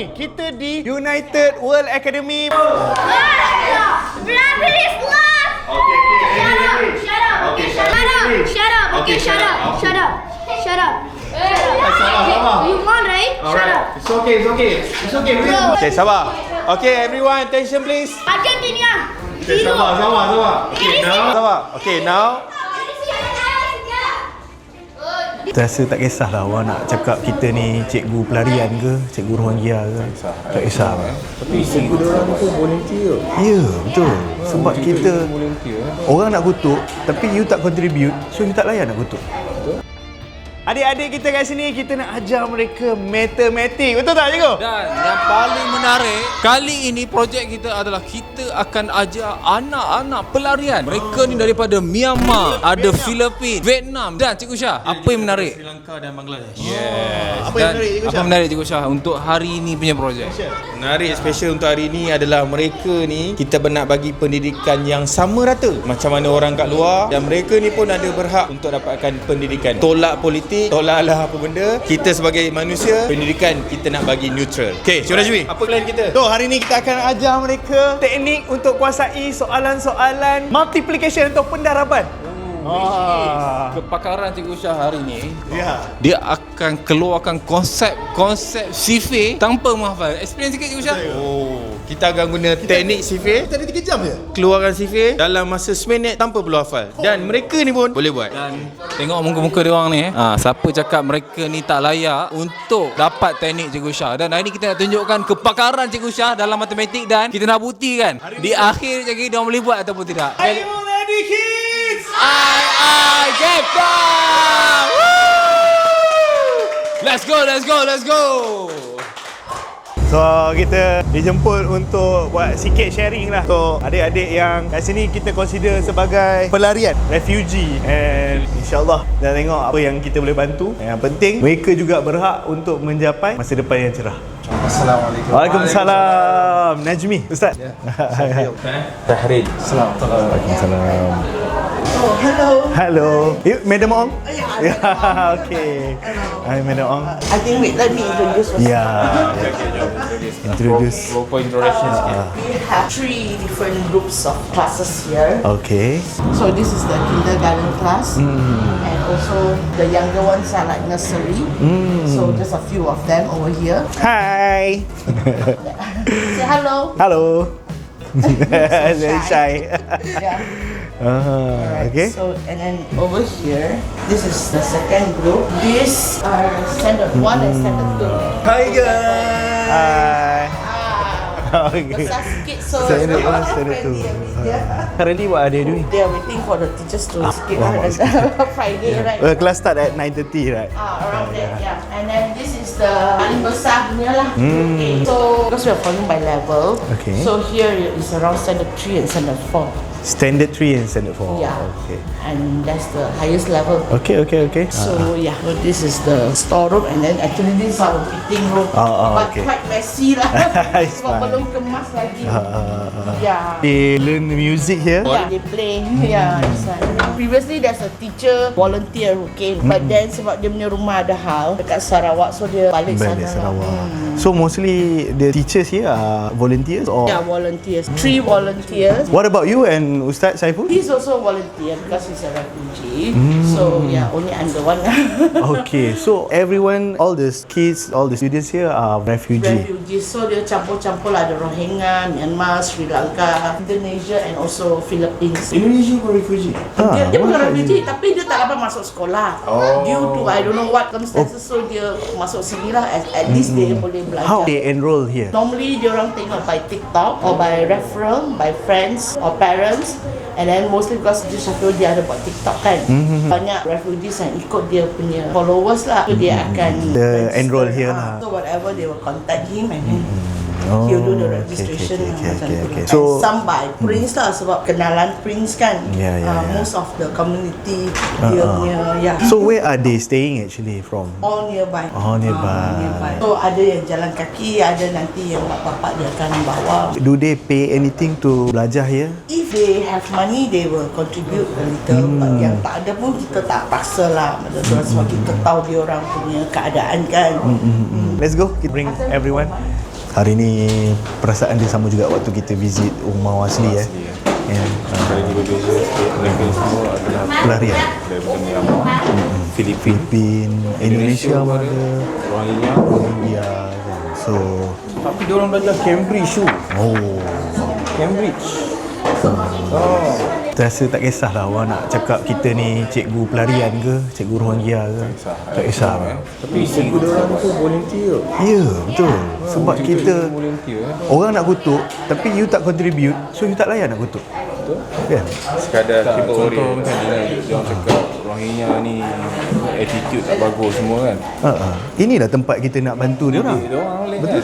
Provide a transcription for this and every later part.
ni? Kita di United World Academy. Brother is lost. Shut up. You won, right? Shut up. It's okay. Okay, sabar. Okay, everyone, attention please. Argentina. Okay, sabar. Okay, now. Sabar. Okay, now. Rasa tak kisahlah orang nak cakap kita ni cikgu pelarian ke, cikgu Rohingya ke. Tak kisah. Tapi cikgu diorang tu volunteer. Ya, betul. Sebab kita orang nak kutuk tapi you tak contribute, so you tak layan nak kutuk. Adik-adik kita kat sini, kita nak ajar mereka matematik. Betul tak, cikgu? Dan yang paling menarik, kali ini projek kita adalah kita akan ajar anak-anak pelarian. Mereka ni daripada Myanmar, ada Filipina, Vietnam dan Cikgu Syah. Apa yang menarik? Sri Lanka dan Bangladesh. Yes. Apa yang menarik, Cikgu Syah? Apa menarik, Cikgu Syah, untuk hari ini punya projek? Menarik special untuk hari ni adalah mereka ni kita nak bagi pendidikan yang sama rata macam mana orang kat luar, dan mereka ni pun ada berhak untuk dapatkan pendidikan. Tolak politik, tolaklah apa benda. Kita sebagai manusia, pendidikan kita nak bagi neutral. Okey, Syurah Jui, apa plan kita? So, hari ni kita akan ajar mereka teknik untuk kuasai soalan-soalan multiplication atau pendaraban. Kepakaran Cikgu Syah hari ni, Ya. dia akan keluarkan konsep sifir tanpa menghafal. Explain sikit, Cikgu Syah. Kita akan guna teknik sifir. Kita ada 3 jam je. Keluarkan sifir dalam masa seminit tanpa perlu hafal. Dan mereka ni pun boleh buat. Dan tengok muka-muka dia orang ni, siapa cakap mereka ni tak layak untuk dapat teknik Cikgu Syah. Dan hari ni kita nak tunjukkan kepakaran Cikgu Syah dalam matematik, dan kita nak buktikan di akhir jadi dia boleh buat ataupun tidak. Are you ready, kids? I get down. Woo! Let's go. So, kita dijemput untuk buat sikit sharing lah. So, adik-adik yang kat sini kita consider sebagai pelarian, refugee. And insyaAllah dah tengok apa yang kita boleh bantu. Yang penting, mereka juga berhak untuk mencapai masa depan yang cerah. Assalamualaikum. Waalaikumsalam. Najmi, Ustaz. Tahrid. Waalaikumsalam. Oh, hello. You, Madam Ong? Yeah. Okay. Hi, Madam Ong. I think let me introduce myself. Introduce. We have 3 different groups of classes here. Okay. So this is the kindergarten class, and also the younger ones are like nursery. So just a few of them over here. Hi. Say hello. Hello. Very shy. Yeah. Alright, Okay. so and then over here, this is the second group. These are standard 1 and standard 2. Hi guys. Hi. Okay. Besar sikit, so Standard it's one, not standard two. friendly a bit, yeah. Currently, what are they doing? They are waiting for the teachers to skip Friday, right? Class start at 9:30, right? Around that, yeah. And then this is the paling besar punya lah. Okay. So because we are following by level, Okay. so here is around standard 3 and standard 4. Standard 3 and standard 4. Yeah. Okay. And that's the highest level. Okay. So yeah, so this is the storeroom, and then actually this is our fitting room. But okay. quite messy lah. It's Sebab fine. belum kemas lagi. Yeah. They learn music here. Yeah, they play. Yeah, it's like, previously there's a teacher volunteer who came, but then sebab dia punya rumah ada hal dekat Sarawak, so dia balik sana. Balik Sarawak. So mostly the teachers here are volunteers or? Yeah, volunteers. 3 volunteers. What about you and Ustaz Saiful? He's also a volunteer because he's a refugee. So yeah, only I'm the one. Okay, so everyone, all the kids, all the students here are refugee. Refugees. So dia campur-campur lah, ada Rohingya, Myanmar, Sri Lanka, Indonesia and also Philippines. Indonesia pun refugee. Dia bukan refugee, tapi dia tak dapat masuk sekolah. Due to I don't know what circumstances, so dia masuk sini lah. At least dia boleh belajar. How they enroll here? Normally dia orang tengok by TikTok or by referral, by friends or parents. And then mostly because dia ada buat TikTok kan. Banyak refugees yang ikut dia punya followers lah. So dia akan enroll here lah. So whatever they will contact him and then he'll do the registration macam tu. So and some by prints lah, sebab kenalan prints kan. Yeah. Most of the community dia punya So where are they staying actually from? all nearby. All nearby. So ada yang jalan kaki, ada nanti yang mak bapak dia akan bawa. Do they pay anything to belajar here? If they have money, they will contribute a little. But yang tak ada pun kita tak paksa lah. Maksudnya sebab kita tahu dia orang punya keadaan kan. Let's go. Kita bring everyone. Hari ni perasaan dia sama juga waktu kita visit rumah Wasli Kali ni berbeza sikit. Mereka semua adalah pelarian. daripada Myanmar, Filipin, Indonesia pun ada, Rohingya. India kan. So Tapi diorang belajar Cambridge tu. Cambridge. Rasa tak kisahlah orang nak cakap kita ni cikgu pelarian ke, cikgu Rohingya ke. Tak kisah. Tapi cikgu diorang tu volunteer. Ya, betul. Sebab kita volunteer. orang nak kutuk tapi you tak contribute, so you tak layan nak kutuk. Betul. Kan? Sekadar contoh macam ni, diorang cakap Rohingya ni attitude tak bagus semua kan. Inilah tempat kita nak bantu dia orang. Diorang boleh kan.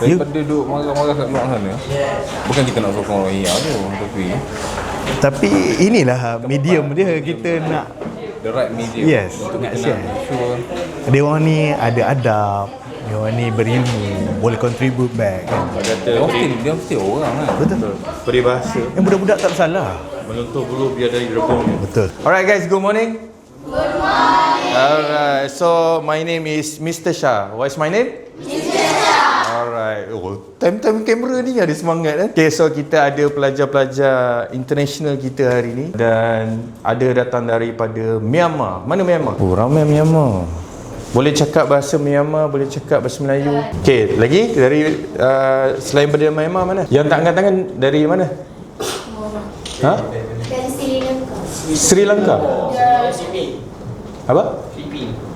Daripada duduk marah-marah kat luar sana. Bukan kita nak sokong Rohingya tu, Tapi inilah medium dia kita nak. the right medium. Yes, untuk nak kita share. nak sure. Dia orang ni ada adab, dia orang ni berilmu, boleh contribute back kan. Dia mesti orang kan. Betul. Peribahasa Yang budak-budak tak bersalah. menentuh bulu biar dari rebungnya. Betul. Alright guys, good morning. Good morning. Alright, so my name is Mr. Shah. What's my name? Mr. Shah. Alright. Oh, time kamera ni ada semangat kan. Okay, so kita ada pelajar-pelajar international kita hari ni dan ada datang daripada Myanmar. Mana Myanmar? Oh, ramai Myanmar. Boleh cakap bahasa Myanmar, boleh cakap bahasa Melayu. Okay, lagi dari selain daripada Myanmar mana? Yang tak angkat tangan dari mana? Ha? Dari Sri Lanka. Sri Lanka. Apa?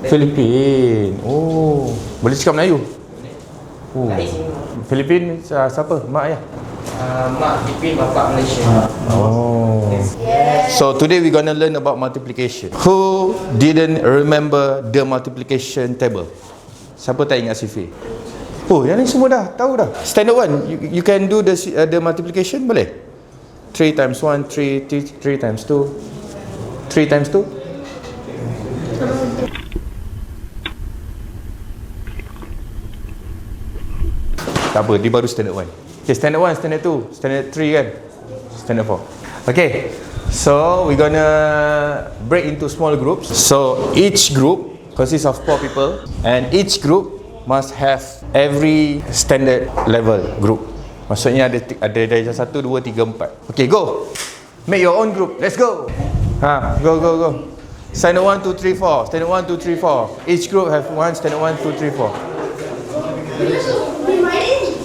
Filipin. Oh, boleh cakap Melayu? Oh. Filipin siapa? Mak ayah? Mak Filipin, bapa Malaysia. Oh. So today we gonna learn about multiplication. Who didn't remember the multiplication table? Siapa tak ingat sifir? Oh, yang ni semua dah tahu dah. Standard one, you can do the multiplication boleh? 3 times 1, 3 times 2, 3 times 2. Tak apa, dia baru standard 1. Okay, standard 1, standard 2, standard 3 kan? Standard 4. Okay, so we gonna break into small groups. So each group consists of 4 people and each group must have every standard level group. Maksudnya ada darjah 1, 2, 3, 4. Okay, go. Make your own group. Let's go. Go. Standard 1, 2, 3, 4. Standard 1, 2, 3, 4. Each group have one standard 1, 2, 3, 4.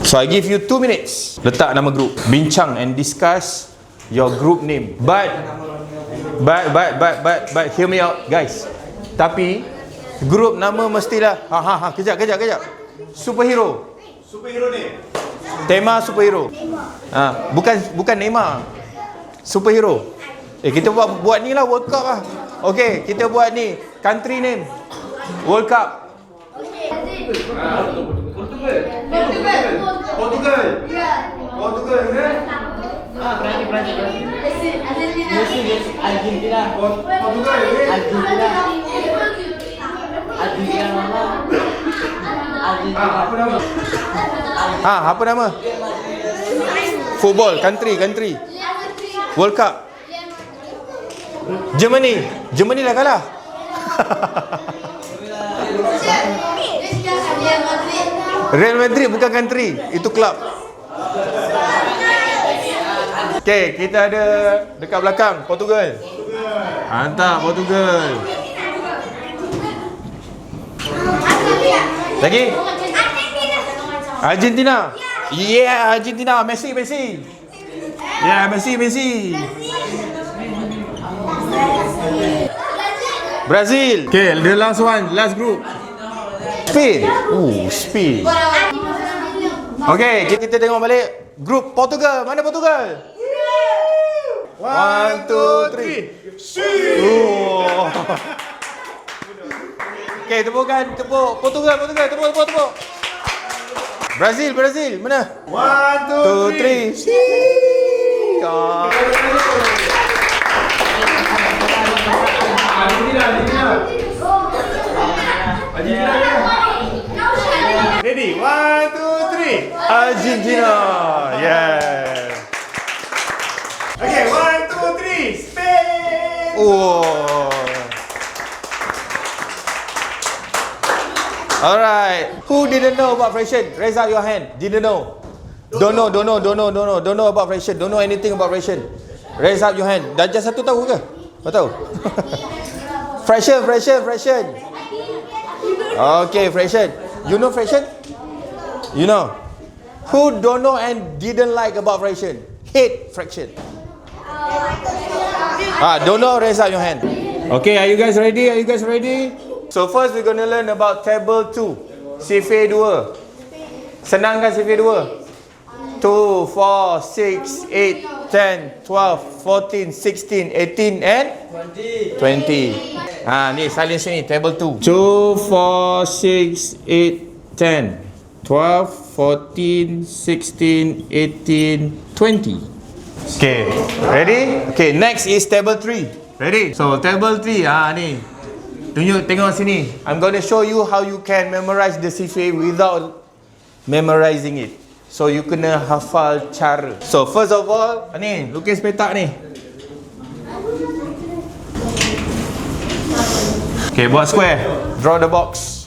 So I give you 2 minutes. Letak nama group. Bincang and discuss your group name. But hear me out guys. Tapi group nama mestilah kejap. Superhero. Superhero ni. Tema superhero. Bukan Neymar. Superhero. Kita buat ni lah, World Cup lah. Okay, kita buat ni. Country name. World Cup. Portugal. Kan? Argentina. Portugal. Apa nama? Football, country. World Cup. Germany dah kalah. Real Madrid bukan country, itu club. Okay, kita ada dekat belakang Portugal. Hantar Portugal. Lagi? Argentina. Yeah, Argentina. Messi. Yeah, Messi. Brazil. Okay, the last one, last group. Spain. Spain. Okay, kita tengok balik grup Portugal. Mana Portugal? 1, 2, 3. Okay, tepuk Portugal. Tepuk. Brazil. Mana? 1, 2, 3. Ready? 1, 2, 3. Argentina. Yeah. Okay, 1, 2, 3. Spain. Oh. Alright. Who didn't know about fraction? Raise up your hand. Didn't know. Don't know about fraction. Don't know anything about fraction. Raise up your hand. Darjah 1 tahu ke? Kau tahu? Fraction. Okay, fraction. You know fraction? You know. Who don't know and didn't like about fraction? Hate fraction. Don't know, raise up your hand. Okay, are you guys ready? So first we're going to learn about table 2. Sifir 2. Senang kan sifir 2? 2, 4, 6, 8, 10, 12, 14, 16, 18 and 20. Ni salin sini, table 2. 2, 4, 6, 8, 10, 12, 14, 16, 18, 20. Okay, ready? Okay, next is table 3. Ready? So table 3, ni. Tengok sini. I'm going to show you how you can memorize the sifir without memorizing it. So you kena hafal cara. So first of all, ni lukis petak ni. Okay, buat square. Draw the box.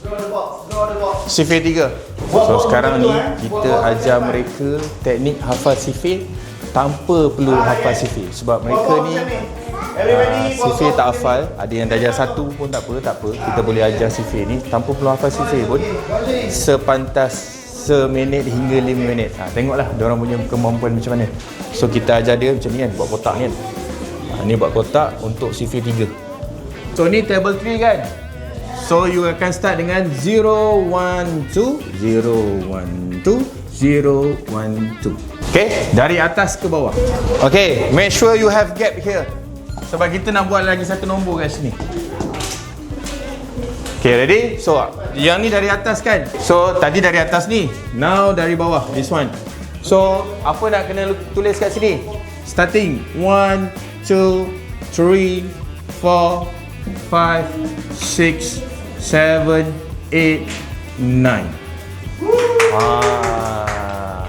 Sifir 3. So sekarang ni kita ajar mereka teknik hafal sifir tanpa perlu hafal sifir. Sebab mereka ni sifir tak hafal. Ada yang darjah 1 pun tak apa. Kita boleh ajar sifir ni tanpa perlu hafal sifir pun sepantas seminit hingga 5 minit. Tengoklah diorang punya kemampuan macam mana. So kita ajar dia macam ni kan, buat kotak ni kan. Ni buat kotak untuk sifir 3. So ni table 3 kan. So you akan start dengan 0, 1, 2, 0, 1, 2, 0, 1, 2. Okay, dari atas ke bawah. Okay, make sure you have gap here. Sebab kita nak buat lagi satu nombor kat sini. Okay, ready? So, yang ni dari atas kan? So, tadi dari atas ni. Now dari bawah, this one. So, apa nak kena tulis kat sini? Starting 1, 2, 3, 4, 5, 6, 7, 8, 9.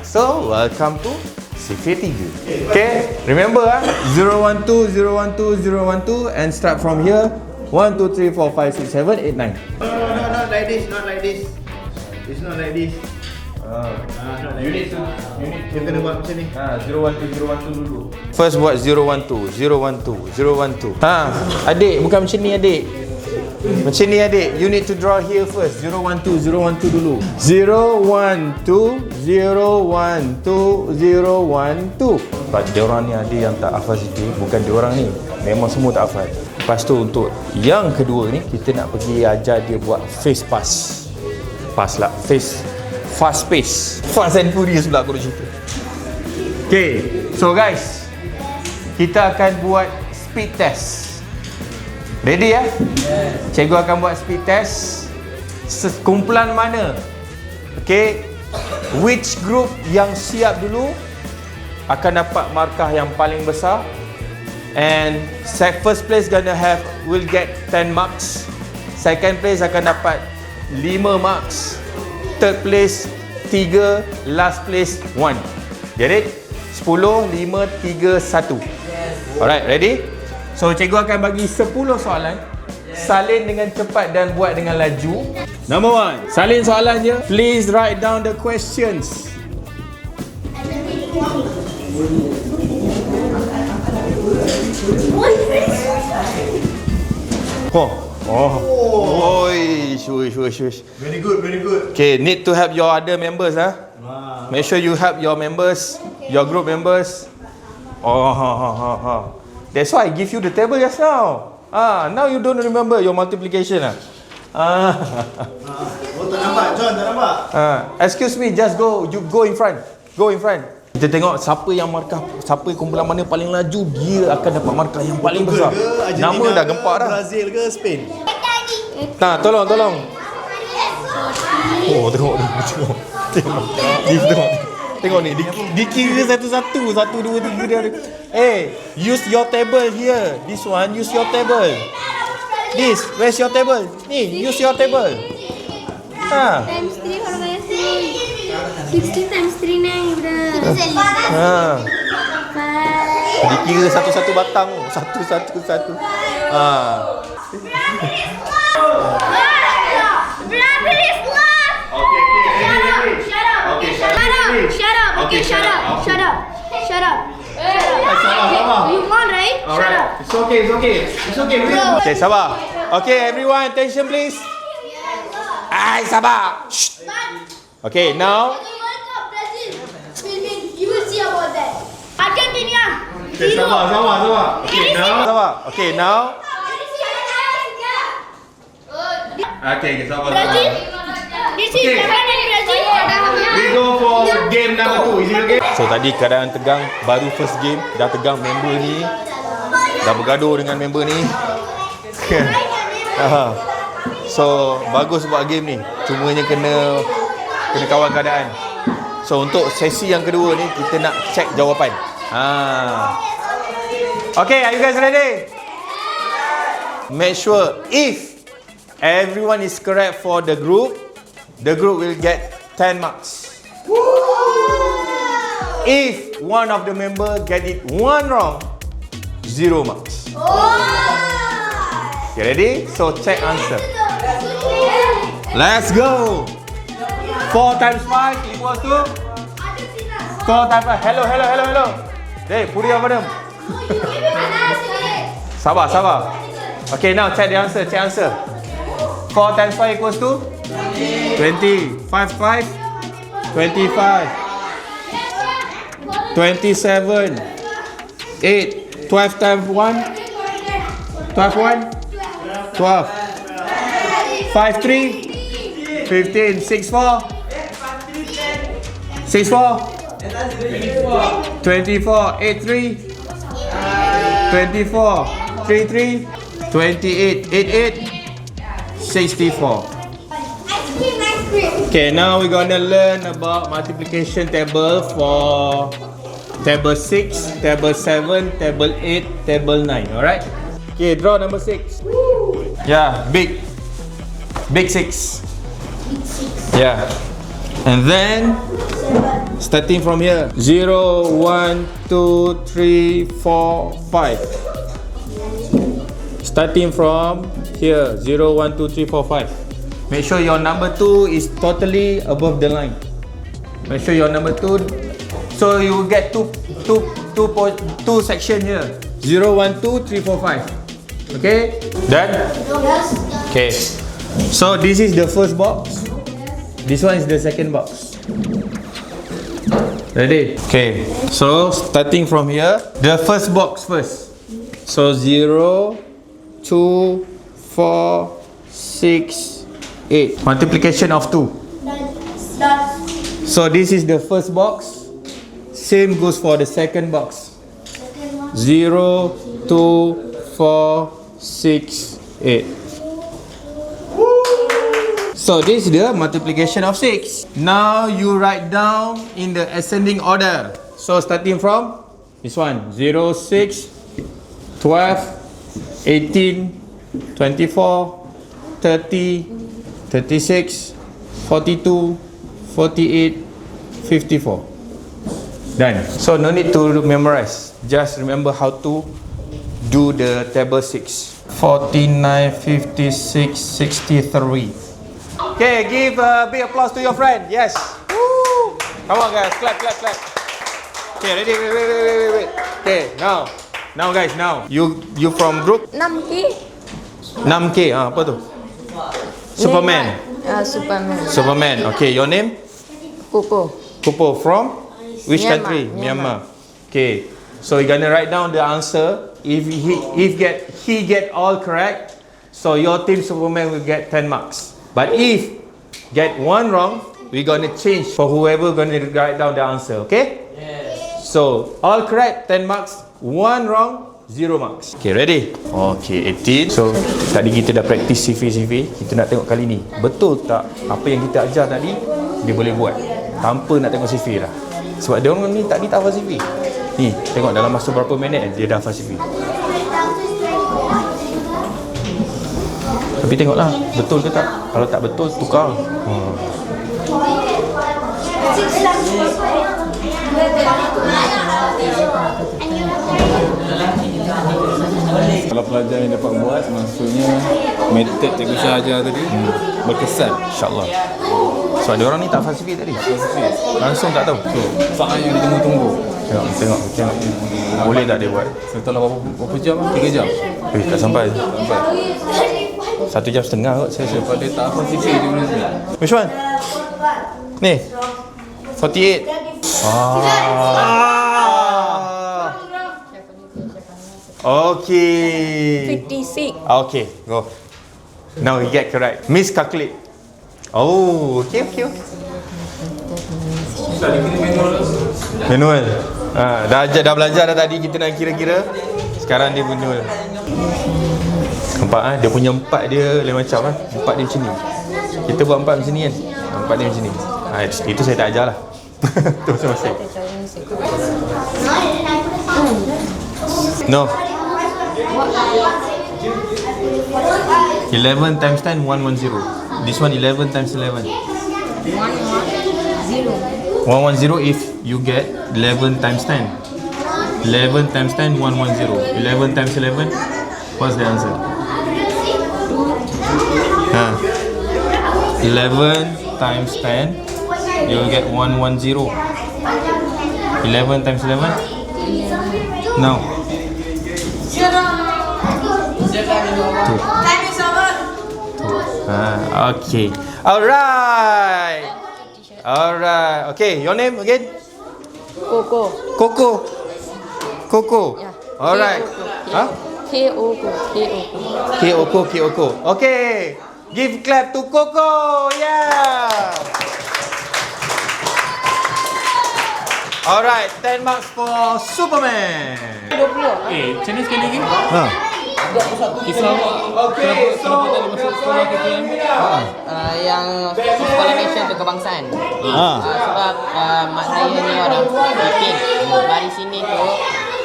So, welcome to sifir 3. Okay, remember 0, 1, 2, 0, 1, 2, 0, 1, 2 and start from here. 1, 2, 3, 4, 5, 6, 7, 8, 9. No, not like this, not like this. It's not like this. You need to kena buat macam ni. 0, 1, 2, 0, 1, 2 dulu. First buat 0, 1, 2, 0, 1, 2, 0, 1, 2. Adik, bukan macam ni adik. Macam ni adik, you need to draw here first. 0, 1, 2, 0, 1, 2 dulu. 0, 1, 2, 0, 1, 2, 0, 1, 2. Sebab diorang ni ada yang tak hafal sifir. Bukan diorang ni, memang semua tak hafal. Lepas tu untuk yang kedua ni, kita nak pergi ajar dia buat face pass. Pass lah, face fast pace. Fast and furious pula aku nak cerita. Okay, so guys, kita akan buat speed test. Ready ya? Cikgu akan buat speed test. Kumpulan mana? Okay, which group yang siap dulu akan dapat markah yang paling besar. And first place will get 10 marks. Second place akan dapat 5 marks. Third place 3, last place 1. Get it? 10, 5, 3, 1. Alright, ready? So cikgu akan bagi 10 soalan. Salin dengan cepat dan buat dengan laju. Number 1, salin soalan je. Please write down the questions. Shush. Very good. Okay, need to help your other members Make sure you help your members, your group members. That's why I give you the table just now. Now you don't remember your multiplication Oh, tak nampak, John, tak nampak. Excuse me, just go. You go in front. Go in front. Kita tengok siapa yang markah, siapa kumpulan mana paling laju, dia akan dapat markah yang paling besar. Nama dah gempak dah. Brazil ke Spain? Tolong. Oh, tengok. Tengok ni, dikira satu-satu. 1, 2, 3 dia. Use your table here. This one, use your table. This, where's your table? Ni, use your table. Times 3 kalau kaya 16 times 3 9 bro. Dikira satu-satu batang. Satu. Brother is Alright. It's okay. Okay, sabar. Okay, everyone, attention please. Ay, sabar. Shh. Okay, now. You will see about that. Argentina. Okay, sabar. Okay, now. Sabar. Okay, now. Okay, sabar. Brazil. This is Okay. Japan and Brazil. We go for game number 2. Is it okay? So tadi keadaan tegang, baru first game dah tegang, member ni dah bergaduh dengan member ni. So bagus buat game ni. Cumanya kena kawal keadaan. So untuk sesi yang kedua ni kita nak check jawapan. Okay, are you guys ready? Make sure if everyone is correct for the group will get 10 marks. If one of the member get it one wrong, 0 marks. You ready? So check answer. Let's go. 4 times 5 equals to 4 times 5. Hello. Hey, puri apa dem? Sabar. Okay, now check the answer. 4 times 5 equals to 20. 5, 25. 27. 8. 12 times 1. 12. 5, 3. 15. 6, 4. 24. 8, 3. 24. 3, 3. 28. 8, 64. Okay, now we're gonna learn about multiplication table for table 6, table 7, table 8, table 9. Alright? Okay, draw number 6. Yeah, big 6. Yeah. And then starting from here, 0, 1, 2, 3, 4, 5. Starting from here, 0, 1, 2, 3, 4, 5. Make sure your number 2 is totally above the line. Make sure your number 2. So you will get two section here. 0, 1, 2, 3, 4, 5. Okay? Done? Okay. So this is the first box. This one is the second box. Ready? Okay. So starting from here, the first box first. So 0, 2, 4, 6, 8. Multiplication of 2. So this is the first box. Same goes for the second box. 0, 2, 4, 6, 8. So this is the multiplication of 6. Now you write down in the ascending order. So starting from this one, 0, 6, 12, 18, 24, 30, 36, 42, 48, 54. Done. So no need to memorize. Just remember how to do the table 6. 49, 56, 63. Okay, give a big applause to your friend. Yes. Woo! Come on guys, clap. Okay, ready? Wait. Okay, now guys, you from group 6K. 6K. Apa tu? Superman. Superman. Okay, your name? Kupo from which country? Myanmar. Okay. So you're gonna write down the answer. If he get all correct, so your team Superman will get 10 marks. But if get one wrong, we're gonna change for whoever gonna write down the answer. Okay? Yes. So all correct, 10 marks. One wrong, 0 marks. Okay, ready? Okay, 18. So tadi kita dah practice CV. Kita nak tengok kali ni betul tak apa yang kita ajar tadi dia boleh buat tanpa nak tengok CV lah. Sebab dia orang ni tak hafal CV. Ni, tengok dalam masa berapa minit dia dah hafal CV. Tapi tengoklah betul ke tak. Kalau tak betul, tukar. Kalau pelajar yang dapat buat, maksudnya metod Cikgu Syah ajar tadi berkesan. InsyaAllah. So ada orang ni tak Pasifik tadi? Pasifik. Langsung tak tahu. Soalan yang ditunggu-tunggu. Tengok. Boleh tak dia buat? Setelah berapa jam? 3 jam. Tak sampai. 1 jam setengah kot saya rasa. Daripada tak Pasifik dia punya ni. Which one? Ni 48. Okay. 56. Okay, go. Now you get correct. Miscalculate. Oh, okay. Manual. Dah belajar dah tadi kita nak kira-kira. Sekarang dia manual. Nampak dia punya 4 dia lain macam 4 dia macam ni. Kita buat 4 macam ni kan. 4 dia macam ni. Itu saya tak ajar lah. Tu masing-masing. No. 11 times 10, 110. This one 11 times 11. 110 if you get 11 times 10. 11 times 10, 110. 11 times 11, what's the answer? 11 times 10, you will get 110. 11 times 11? No. 2. Okay. Alright. Okay, your name again? Koko. Coco. Yeah. Alright. Huh? Kyoko. Okay. Give clap to Coco. Yeah. Alright, 10 marks for Superman. Macam mana sekali lagi? Kisah awak kenapa tak masuk sekolah KPM? Yang sekolah nation untuk kebangsaan. Sebab mak saya ni orang Filipin. Mari sini tu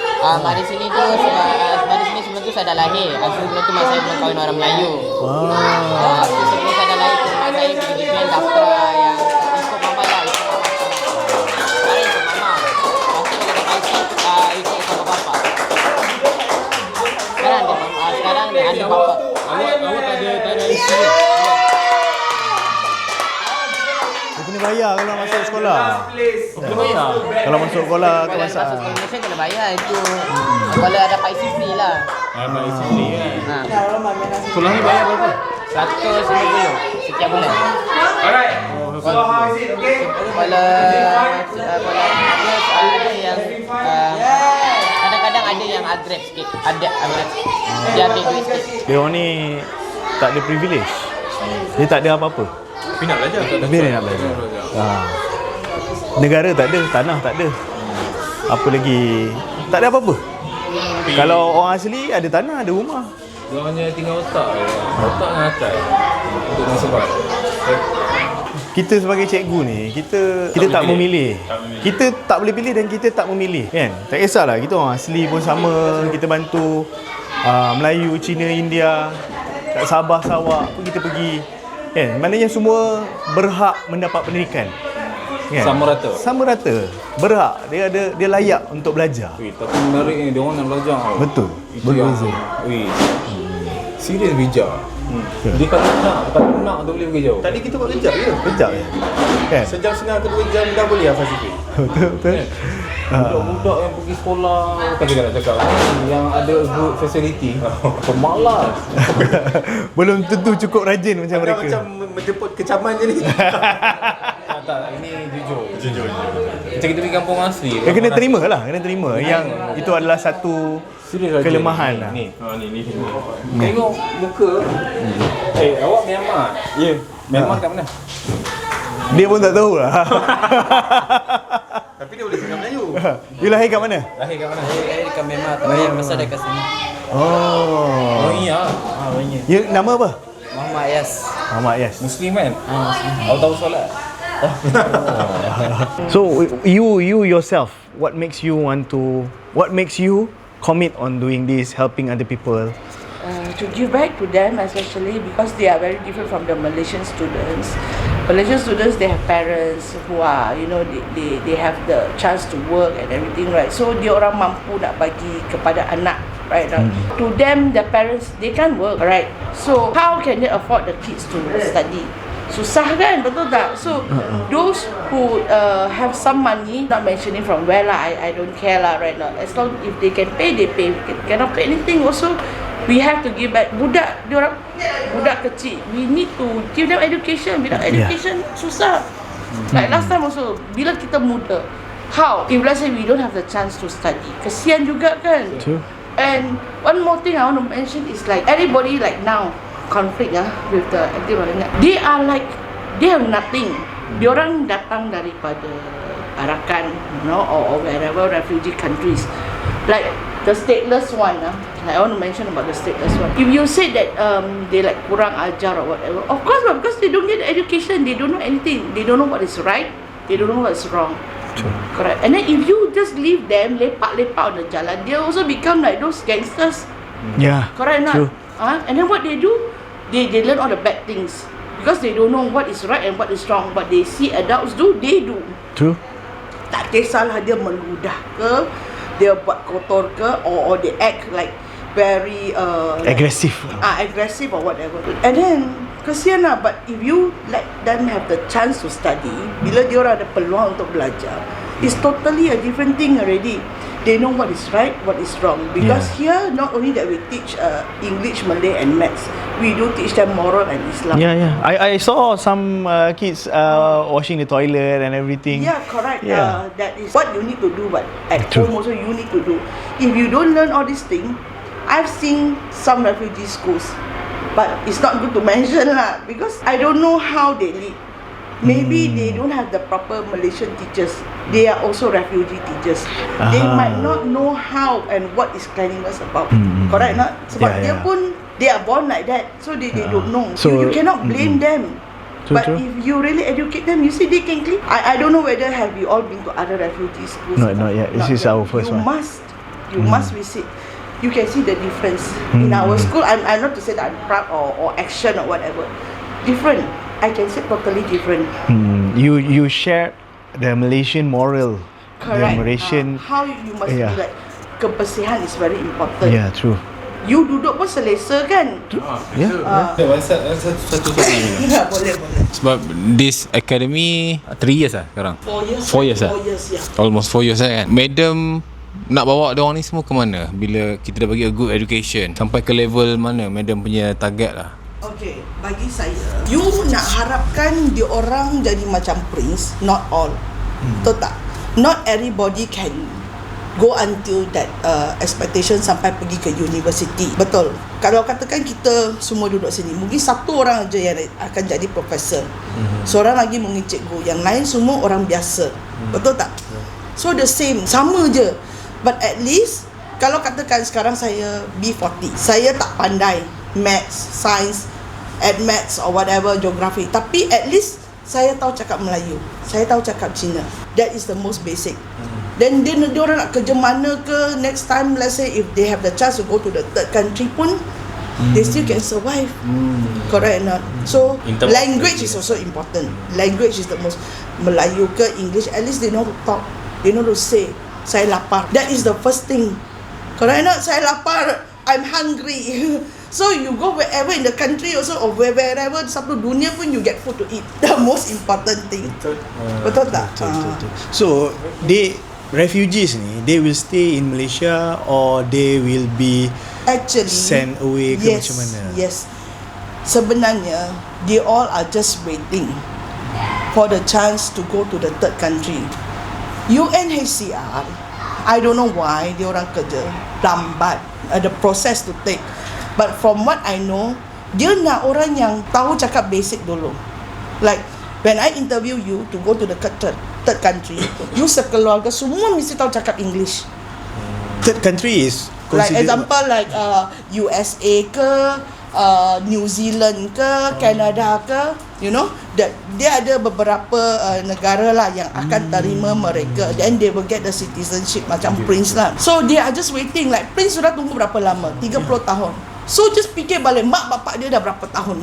sebab mari sini sebelum tu saya dah lahir. Sebelum tu mak saya belum kahwin orang Melayu. Sebelum saya dah lahir tu mak saya pergi defend daftar yang ikut mama lah. Mari ikut mama. Lepas tu dia dapat ikut sama bapa. Sekarang dia ada bapa. Awak tak ada isi. Dia kena bayar kalau masuk sekolah. Kena bayar. Kalau masuk sekolah Kalau kebangsaan. masuk sekolah Malaysia kena bayar itu. Kalau ada Pak isi free lah. Ada isi ni kan. Sekolah ni bayar berapa? 150 setiap bulan. Alright. So how is it? Okay. Kalau ada yang kadang-kadang ada yang agrep sikit. Dia ambil duit sikit. Dia orang ni tak ada privilege. Dia tak ada apa-apa. Tapi nak belajar. Tapi dia nak belajar. Negara tak ada, tanah tak ada. Apa lagi? Tak ada apa-apa. Kalau orang asli ada tanah, ada rumah. Dia hanya tinggal otak je. Otak dengan akal untuk nasabah. Kita sebagai cikgu ni, kita tak memilih. Kita tak boleh pilih dan kita tak memilih, kan? Tak kisahlah, kita orang asli pun sama, kita bantu Melayu, Cina, India, kat Sabah, Sarawak pun kita pergi. Kan? Maknanya semua berhak mendapat pendidikan. Kan? Sama rata. Berhak. Dia layak untuk belajar. Tapi menarik ni, dia orang nak belajar. Betul. Berbeza. Serius bijak. Dia kata nak tu boleh pergi jauh. Tadi kita buat kejap je. Kejap je. Kan? Sejam setengah ke 2 jam dah boleh hafal sikit. Betul. Budak-budak yang pergi sekolah, kan kita nak cakap yang ada good facility, pemalas. Belum tentu cukup rajin macam mereka. Macam menjemput kecaman je ni. Tak, ini jujur. Macam kita pergi kampung asli. Kena terima lah, yang itu adalah satu kelemahan lah. Ni. Tengok muka. Awak Myanmar. Ya. Myanmar kat mana? Dia pun tak tahu lah. Tapi dia boleh cakap Melayu. You lahir kat mana? Lahir kat mana? Saya dekat Myanmar, tapi yang besar dekat sini. Oh. Rohingya. Rohingya. You nama apa? Muhammad Yas. Muhammad Yas. Muslim kan? Awak tahu solat? So you yourself, what makes you commit on doing this, helping other people? To give back to them, especially because they are very different from the Malaysian students. Malaysian students, they have parents who are, they have the chance to work and everything, right? So dia orang mampu nak bagi kepada anak right now. To them, their parents, they can't work, right? So how can they afford the kids to study? Susah kan, betul tak? So those who have some money, not mentioning from where lah, I don't care lah right now. As long if they can pay, they pay. Cannot pay anything also, we have to give back. Budak kecil, we need to give them education. Without education, susah. Like last time also, bila kita muda, how? If let's say we don't have the chance to study, kesian juga kan? True. And one more thing I want to mention is like everybody like now conflict with the active they are like they have nothing. Diorang datang daripada Arakan, you know, or wherever refugee countries. Like the stateless one, I want to mention about the stateless one. If you say that they like kurang ajar or whatever, of course, because they don't get education, they don't know anything, they don't know what is right, they don't know what is wrong. True. Correct. And then if you just leave them lepak on the jalan, they also become like those gangsters. Yeah. Correct not? True. And then what they do, they learn all the bad things because they don't know what is right and what is wrong. But they see adults do, they do. True. Tak kisahlah dia meludah ke, dia buat kotor ke, or they act like very Aggressive. aggressive or whatever. And then kesian lah. But if you let them have the chance to study, bila dia orang ada peluang untuk belajar, it's totally a different thing already. They know what is right, what is wrong. Because here, not only that we teach English, Malay and Maths, we do teach them moral and Islam. Yeah. I saw some kids washing the toilet and everything. Yeah, correct. Yeah. That is what you need to do, but at True. home also you need to do. If you don't learn all these things, I've seen some refugee schools, but it's not good to mention lah, because I don't know how they live. Maybe they don't have the proper Malaysian teachers. They are also refugee teachers. They might not know how and what is cleanliness about. Correct not? Sebab dia pun, they are born like that, so they don't know. So, you cannot blame them. True, But true. if you really educate them, you see they can clean. I don't know whether have you all been to other refugee schools. Not yet. This is our first you one. You must visit. You can see the difference in our school. I'm not to say that I'm proud or action or whatever. Different. I can say totally different. You share the Malaysian moral. Correct. The Malaysian. How you must Yeah. be like, kebersihan is very important. Yeah, true. You duduk pun selesa kan? Yeah. Satu soalan ni. Ya, boleh. Sebab this academy 3 years lah sekarang. 4 years. 4 years lah. 4 years, ya. Almost 4 years lah kan. Madam nak bawa diorang ni semua ke mana? Bila kita dah bagi a good education, sampai ke level mana Madam punya target lah? Okay, bagi saya, you nak harapkan dia orang jadi macam prince, not all. Betul tak? Not everybody can go until that expectation sampai pergi ke university. Betul. Kalau katakan kita semua duduk sini, mungkin satu orang aja yang akan jadi profesor. Seorang lagi mungkin cikgu, yang lain semua orang biasa. Betul tak? So the same, sama je. But at least kalau katakan sekarang saya B40, saya tak pandai maths, science, maths or whatever, geography, tapi at least saya tahu cakap Melayu, saya tahu cakap Cina. That is the most basic. Then dia orang nak kerja mana ke next time, let's say if they have the chance to go to the third country pun, they still can survive. Correct or not? So language is also important. Language is the most. Melayu ke English, at least they know to talk, they know to say saya lapar. That is the first thing. Correct or not? Saya lapar, I'm hungry. So you go wherever in the country also, or wherever satu dunia pun, you get food to eat. The most important thing. Betul tak? So refugees ni, they will stay in Malaysia or they will be Actually sent away ke yes, macam mana? Yes. Sebenarnya they all are just waiting for the chance to go to the third country. UNHCR, I don't know why dia orang kerja lambat, ada process to take. But from what I know, dia nak orang yang tahu cakap basic dulu. Like when I interview you to go to the third country, you sekeluarga semua mesti tahu cakap English. Third country is Like considered example like USA ke, New Zealand ke, Canada ke, you know, that dia ada beberapa negara lah yang akan terima mereka, then they will get the citizenship macam Prince lah. So they are just waiting. Like Prince sudah tunggu berapa lama? 30 tahun. So just fikir balik, mak bapak dia dah berapa tahun?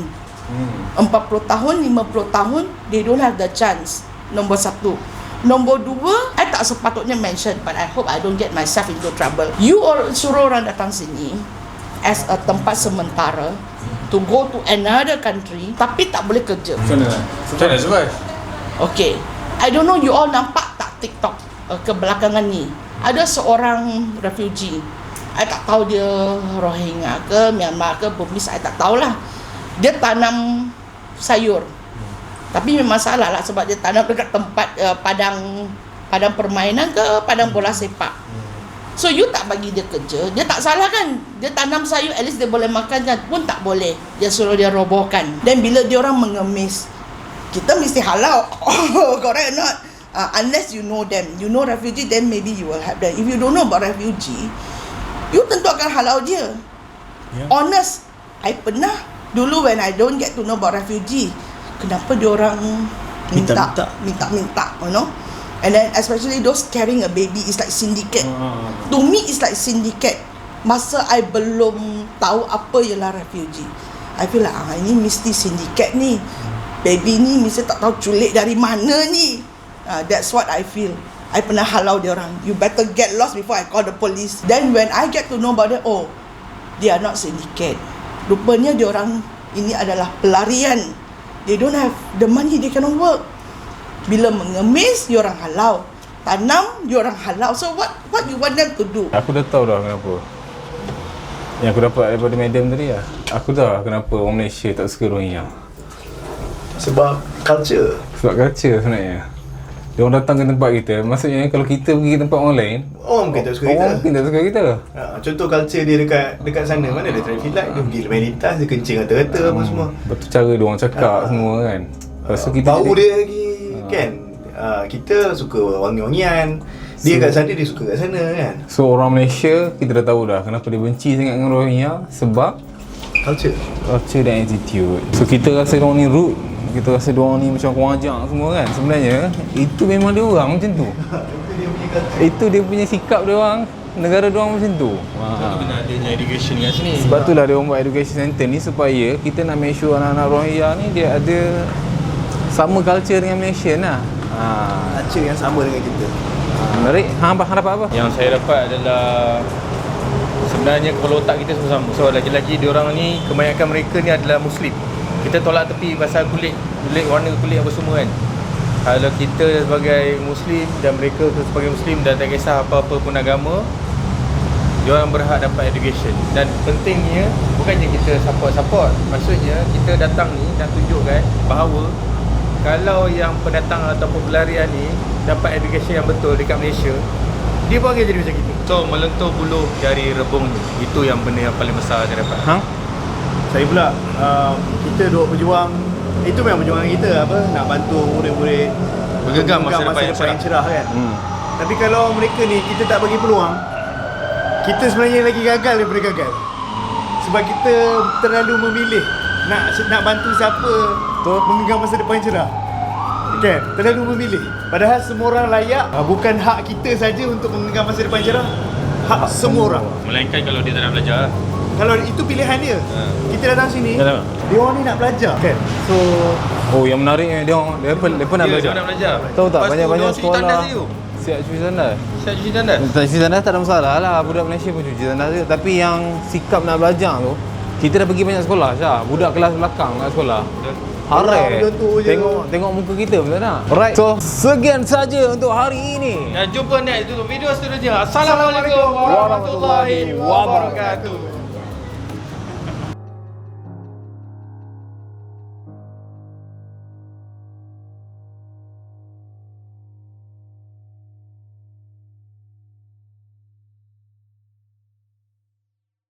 40 tahun, 50 tahun, they don't have the chance. Nombor satu. Nombor dua, I tak tak sepatutnya mention, but I hope I don't get myself into trouble. You suruh orang datang sini as a tempat sementara to go to another country, tapi tak boleh kerja. Macam mana survive? Okay, I don't know you all nampak tak TikTok kebelakangan ni. Ada seorang refugee, I tak tahu dia Rohingya ke, Myanmar ke, Burmese, I tak tahulah. Dia tanam sayur. Tapi memang salah lah sebab dia tanam dekat tempat padang permainan ke padang bola sepak. So you tak bagi dia kerja, dia tak salah kan? Dia tanam sayur, at least dia boleh makan kan? Pun tak boleh. Dia suruh dia robohkan. Dan bila dia orang mengemis, kita mesti halau. Correct or not? Unless you know them, you know refugee, then maybe you will help them. If you don't know about refugee, you tentu akan halau dia. Honest, I pernah dulu when I don't get to know about refugee, kenapa dia orang minta, you know? And then especially those carrying a baby, it's like syndicate. To me, it's like syndicate. Masa I belum tahu apa ialah refugee, I feel like ini mesti syndicate ni. Baby ni mesti tak tahu culik dari mana ni. That's what I feel. I pernah halau dia orang. You better get lost before I call the police. Then when I get to know about it, oh, they are not syndicate. Rupanya dia orang ini adalah pelarian. They don't have the money, they cannot work. Bila mengemis, dia orang halau. Tanam, dia orang halau. So what you want them to do? Aku dah tahu dah kenapa. Yang aku dapat daripada madam tadi lah. Aku dah kenapa orang Malaysia tak suka Rohingya. Sebab culture. Sebab culture sebenarnya. Dia orang datang ke tempat kita, maksudnya kalau kita pergi ke tempat orang lain, Orang mungkin tak suka kita. orang mungkin tak suka kita. Contoh culture dia dekat sana, mana ada traffic light, dia pergi lalu lintas, dia kencing rata-rata apa semua. Betul cara dia orang cakap semua kan. Lepas tu kita bau dia lagi kan. Kita suka wangi-wangian. Dia kat sana, dia suka kat sana kan. So orang Malaysia, kita dah tahu dah kenapa dia benci sangat dengan Rohingya. Sebab Culture dan attitude. So kita rasa diorang ni rude, kita rasa diorang ni macam kurang ajar semua kan. Sebenarnya itu memang dia orang macam tu. Itu dia punya sikap dia orang. Negara dia orang macam tu. Kena adanya education kat sini. Sebab itulah dia orang buat education center ni, supaya kita nak make sure anak-anak Rohingya ni dia ada sama culture dengan Malaysian lah. Culture yang sama dengan kita. Menarik. Hang dapat apa? Yang saya dapat adalah sebenarnya kepala otak kita semua sama. So lagi-lagi diorang ni, kebanyakan mereka ni adalah Muslim. Kita tolak tepi pasal kulit warna kulit apa semua kan. Kalau kita sebagai Muslim dan mereka sebagai Muslim dan tak kisah apa-apa pun agama, diorang berhak dapat education. Dan pentingnya bukannya kita support. Maksudnya kita datang ni nak tunjukkan bahawa kalau yang pendatang ataupun pelarian ni dapat education yang betul dekat Malaysia, dia pun akan jadi macam kita. So melentur buluh dari rebung ni, itu yang benda yang paling besar saya dapat. Saya pula, kita duk berjuang. Itu memang perjuangan kita, nak bantu murid-murid Bergegam masa depan yang cerah kan. Tapi kalau mereka ni kita tak bagi peluang, kita sebenarnya lagi gagal daripada gagal. Sebab kita terlalu memilih nak bantu siapa memegang masa depan yang cerah. Kan? Terlalu memilih. Padahal semua orang layak. Bukan hak kita saja untuk memegang masa depan yang cerah. Hak semua orang. Melainkan kalau dia tak nak belajar. Kalau itu pilihan dia. Kita datang sini, dia orang ni nak belajar kan. So yang menariknya dia nak belajar. Dia nak belajar. Tahu tak, Lepas banyak-banyak tu, cuci tandas sekolah je. siap cuci tandas. Siap cuci tandas. Cuci tandas tak ada masalah lah, budak Malaysia pun cuci tandas je. Tapi yang sikap nak belajar tu, kita dah pergi banyak sekolah Syah. Budak kelas belakang kat sekolah Harai. Tengok muka kita, betul tak? Alright. So, sekian saja untuk hari ini. Dan jumpa next video seterusnya. Assalamualaikum warahmatullahi wabarakatuh.